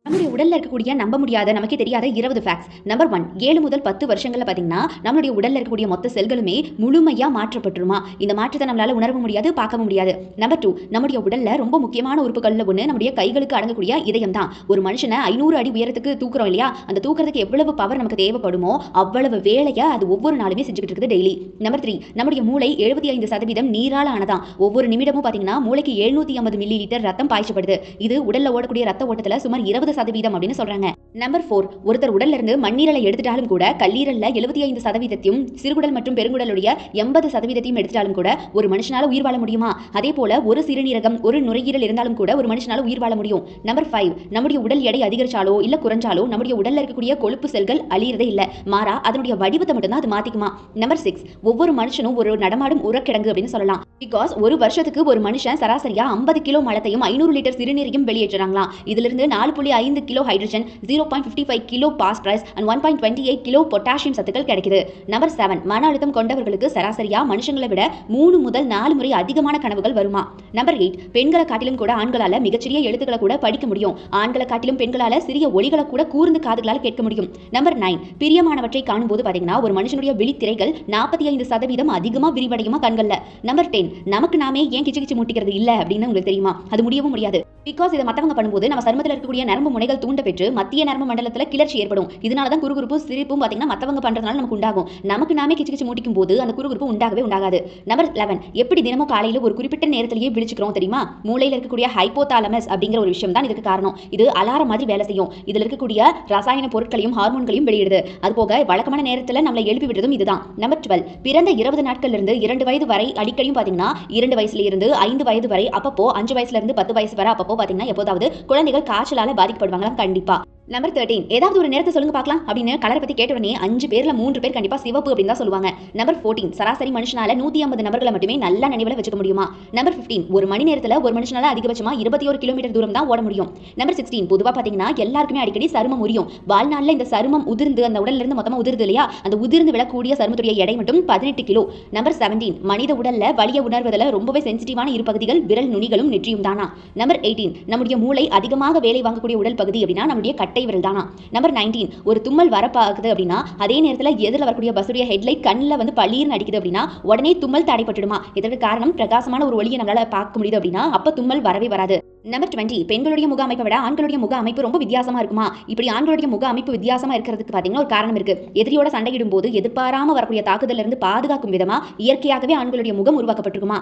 நம்மளுடைய உடல்ல இருக்கக்கூடிய நம்ப முடியாத நமக்கே தெரியாத 20 ஃபேக்ட்ஸ். நம்பர் 1 7 முதல் 10 வருஷங்கள்ல பார்த்தீங்கன்னா, நம்மளுடைய உடல்ல இருக்கக்கூடிய மொத்த செல்களுமே முழுமையா மாற்றப்பட்டுருமா. இந்த மாற்றத்த நம்மளால உணரவும் முடியாது, பார்க்கவும் முடியாது. நம்பர் 2 நம்முடைய உடல்ல ரொம்ப முக்கியமான உறுப்புகள்ல ஒண்ணு நம்முடைய கைகளுக்கு அடங்கக்கூடிய இதயம் தான். ஒரு மனுஷன 500 அடி உயரத்துக்கு தூக்குறோம் இல்லையா? அந்த தூக்குறதுக்கு எவ்வளவு பவர் நமக்கு தேவைப்படுமோ, அவ்வளவு வேலைய அது ஒவ்வொரு நாளுமே செஞ்சுக்கிட்டு இருக்குது டெய்லி. நம்பர் 3 நம்முடைய மூளை 75% நீரால ஆனதாம். ஒவ்வொரு நிமிடமும் பார்த்தீங்கன்னா, மூளைக்கு 750 மில்லி லிட்டர் ரத்தம் பாய்ச்சப்படுது. இது உடல்ல ஓடக்கூடிய ரத்த ஓட்டத்துல சுமார் 20% அப்படின்னு சொல்றாங்க. நம்பர் 4 ஒருத்தர் உடல்ல இருந்து மண்ணீரலை எடுத்துட்டாலும் கூட கல்லீரல்ல 75% சிறுகுடல் மற்றும் பெருங்குடலுடைய 80% எடுத்துட்டாலும் கூட ஒரு மனுஷனால உயிர் வாழ முடியுமா? அதே போல ஒரு சிறுநீரகம் ஒரு நுரையீரல் இருந்தாலும் கூட ஒரு மனுஷனால உயிர் வாழ முடியும். நம்பர் 5 நம்முடைய உடல் எடை அதிகரிச்சாலோ இல்ல குறைஞ்சாலோ நம்முடைய உடல்ல இருக்கக்கூடிய கொழுப்பு செல்கள் அழியறதே இல்ல. மாறா அதனுடைய வடிவத்தை மட்டும் தான் அது மாத்திக்குமா. நம்பர் 6 ஒவ்வொரு மனுஷனும் ஒரு நடமாடும் உரக்கிடங்கு அப்படின்னு சொல்லலாம். பிகாஸ் ஒரு வருஷத்துக்கு ஒரு மனுஷன் சராசரியா 50 கிலோ மலத்தையும் 500 லிட்டர் சிறுநீரையும் வெளியேற்றுறாங்களாம். இதுல இருந்து 4.5 kilo hydrogen 0.55 kilo phosphorus and 1.28 kilo potassium சத்துக்கள் கிடைக்குது. நம்பர் 7 மன அழுத்தம் கொண்டவர்களுக்கு சராசரியா மனுஷங்களை விட 3 முதல் 4 முறை அதிகமான கனவுகள் வருமா. நம்பர் 8 பெண்களை காட்டிலும் கூட ஆண்களால மிகச்சிறிய எழுத்துக்களை கூட படிக்க முடியும். ஆண்களை காட்டிலும் பெண்களால சிறிய ஒலிகளை கூட கூர்ந்து காதுகளால் கேட்க முடியும். நம்பர் 9 பிரியமானவற்றை காணும்போது பாத்தீங்கன்னா ஒரு மனுஷனுடைய விழித்திரைகள் 45% அதிகமா விரிவடையுமா கண்கள்ல. நம்பர் 10 நமக்கு நாமே ஏன் கிச்சு கிச்சு மூட்டிக்கிறது இல்ல அப்படின்னு உங்களுக்கு தெரியுமா? அது முடியவும் முடியாது. பிகாஸ் இதை மத்தவங்க பண்ணும்போது நம்ம சருமத்தில் இருக்கக்கூடிய நரம்பு முனைகள் தூண்ட பெற்று மத்திய நரம்பு மண்டலத்துல கிளர்ச்சி ஏற்படும். இதனாலதான் குறுகுறுப்பு சிரிப்பும் பாத்தீங்கன்னா மத்தவங்க பண்றதுனால நமக்கு உண்டாகும். நமக்கு நாமே கிச்சு கிச்சு மூட்டிக்கும் போது அந்த குறுகுறுப்பு உண்டாகவே உண்டாகாது. நம்பர் 11 எப்படி தினமும் காலையில ஒரு குறிப்பிட்ட நேரத்திலேயே விழிச்சுக்கிறோம் தெரியுமா? மூளையில இருக்கக்கூடிய ஹைப்போதாலமஸ் அப்படிங்கிற ஒரு விஷயம் தான் இதுக்கு காரணம். இது அலாரம் மாதிரி வேலை செய்யும். இதுல இருக்கக்கூடிய ரசாயன பொருட்களையும் ஹார்மோன்களையும் வெளியிடுது. அது போக வழக்கமான நேரத்துல நம்மளை எழுப்பி விடுறதும் இதுதான். நம்பர் 12 பிறந்த 20 நாட்கள்ல இருந்து 2 வயது வரை அடிக்கடியும் பாத்தீங்கன்னா 2 வயசுல இருந்து 5 வயது வரை அப்பப்போ 5 வயசுல இருந்து 10 வயசு வரை அப்பப்போ பாத்தீங்கன்னா எப்போதாவது குழந்தைகள் காய்ச்சலால பாதிக்கப்படுவாங்களாம் கண்டிப்பா. நம்பர் 13 ஏதாவது ஒரு நேரத்தை சொல்லுங்க பார்க்கலாம் அப்படின்னு கலரை பத்தி கேட்ட உடனே 5 பேர்ல 3 பேர் கண்டிப்பா சிவப்பு அப்படின்னு தான் சொல்லுவாங்க. நம்பர் 14 சராசரி மனுஷனால 150 நபர்களை மட்டுமே நல்லா நினைவுல வச்சுக்க முடியுமா. நம்பர் 15 ஒரு மணி நேரத்துல ஒரு மனுஷனால அதிகபட்சமா 21 கிலோமீட்டர் தூரம் தான் ஓட முடியும். நம்பர் 16 பொதுவா பாத்தீங்கன்னா எல்லாருக்குமே அடிக்கடி சருமம் உரியும். வாழ்நாள்ல இந்த சருமம் உதிர்ந்து அந்த உடல்ல இருந்து மொத்தமா உதிர்ந்து இல்லையா, அந்த உதிர்ந்து விழக்கூடிய சருமத்துடைய எடை மட்டும் 18 கிலோ. நம்பர் 17 மனித உடல்ல வலிய உணர்வதில் ரொம்பவே சென்சிட்டிவான இரு பகுதிகள் விரல் நுனிகளும் நெற்றியும் தானா. நம்பர் 18 நம்முடைய மூளை அதிகமாக வேலை வாங்கக்கூடிய உடல் பகுதி அப்படின்னா நம்முடைய கட்டை விரல் தானா. நம்பர் 19 ஒரு தும்மல் வரப்பாகுது அப்படின்னா அதே நேரத்தில் எதிரில் வரக்கூடிய பஸ்ஸுடைய ஹெட்லைட் கண்ணில் வந்து பளீர்னு அடிக்குது அப்படின்னா உடனே தும்மல் தடைப்பட்டுடுமா. இதற்கு காரணம் பிரகாசமான ஒரு ஒளியை நம்மளால பார்க்க முடியுது அப்படின்னா அப்ப தும்மல் வரவே வராது. நம்பர் 20 பெண்களுடைய முக அமைப்பை விட ஆண்களுடைய முக அமைப்பு ரொம்ப வித்தியாசமா இருக்குமா. இப்படி ஆண்களுடைய முக அமைப்பு வித்தியாசமா இருக்கிறதுக்கு பாத்தீங்கன்னா ஒரு காரணம் இருக்கு. எதிரியோட சண்டையிடும் போது எதிர்பாராம வரக்கூடிய தாக்குதல இருந்து பாதுகாக்கும் விதமா இயற்கையாகவே ஆண்களுடைய முகம் உருவாக்கப்பட்டிருக்குமா.